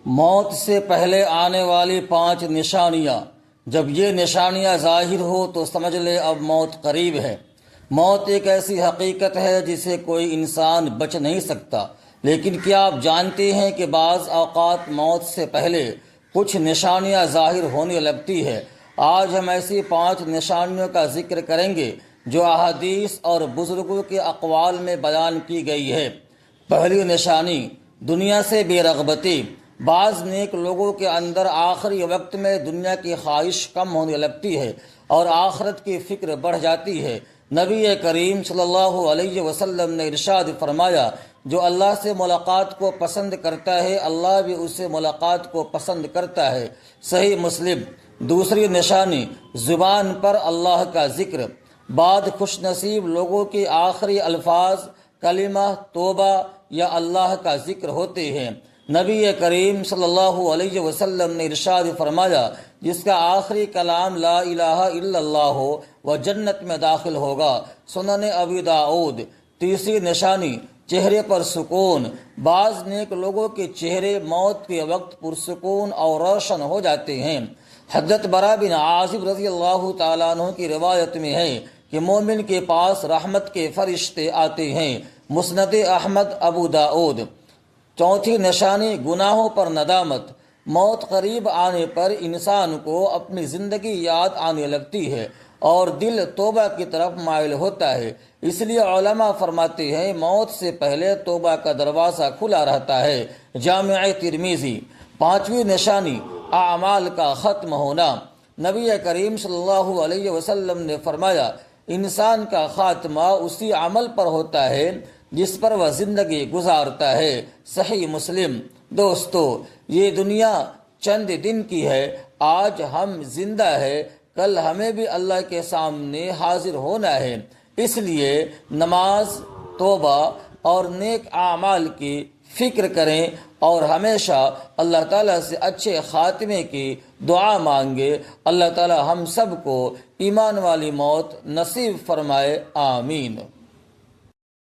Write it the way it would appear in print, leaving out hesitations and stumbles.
موت سے پہلے آنے والی 5 نشانیاں۔ جب یہ نشانیاں ظاہر ہو تو سمجھ لے اب موت قریب ہے۔ موت ایک ایسی حقیقت ہے جسے کوئی انسان بچ نہیں سکتا، لیکن کیا آپ جانتے ہیں کہ بعض اوقات موت سے پہلے کچھ نشانیاں ظاہر ہونے لگتی ہے۔ آج ہم ایسی 5 نشانیوں کا ذکر کریں گے جو احادیث اور بزرگوں کے اقوال میں بیان کی گئی ہے۔ پہلی نشانی، دنیا سے بے رغبتی۔ بعض نیک لوگوں کے اندر آخری وقت میں دنیا کی خواہش کم ہونے لگتی ہے اور آخرت کی فکر بڑھ جاتی ہے۔ نبی کریم صلی اللہ علیہ وسلم نے ارشاد فرمایا، جو اللہ سے ملاقات کو پسند کرتا ہے اللہ بھی اسے ملاقات کو پسند کرتا ہے۔ صحیح مسلم۔ دوسری نشانی، زبان پر اللہ کا ذکر۔ بعض خوش نصیب لوگوں کے آخری الفاظ کلمہ توبہ یا اللہ کا ذکر ہوتے ہیں۔ نبی کریم صلی اللہ علیہ وسلم نے ارشاد فرمایا، جس کا آخری کلام لا الہ الا اللہ ہو وہ جنت میں داخل ہوگا۔ سنن ابی داؤد۔ تیسری نشانی، چہرے پر سکون۔ بعض نیک لوگوں کے چہرے موت کے وقت پرسکون اور روشن ہو جاتے ہیں۔ حضرت برا بن عازب رضی اللہ تعالیٰ عنہ کی روایت میں ہے کہ مومن کے پاس رحمت کے فرشتے آتے ہیں۔ مسند احمد، ابو داؤد۔ چوتھی نشانی، گناہوں پر ندامت۔ موت قریب آنے پر انسان کو اپنی زندگی یاد آنے لگتی ہے اور دل توبہ کی طرف مائل ہوتا ہے۔ اس لیے علماء فرماتے ہیں موت سے پہلے توبہ کا دروازہ کھلا رہتا ہے۔ جامع ترمذی۔ پانچویں نشانی، اعمال کا ختم ہونا۔ نبی کریم صلی اللہ علیہ وسلم نے فرمایا، انسان کا خاتمہ اسی عمل پر ہوتا ہے جس پر وہ زندگی گزارتا ہے۔ صحیح مسلم۔ دوستو، یہ دنیا چند دن کی ہے۔ آج ہم زندہ ہے، کل ہمیں بھی اللہ کے سامنے حاضر ہونا ہے۔ اس لیے نماز، توبہ اور نیک اعمال کی فکر کریں اور ہمیشہ اللہ تعالیٰ سے اچھے خاتمے کی دعا مانگے۔ اللہ تعالیٰ ہم سب کو ایمان والی موت نصیب فرمائے، آمین۔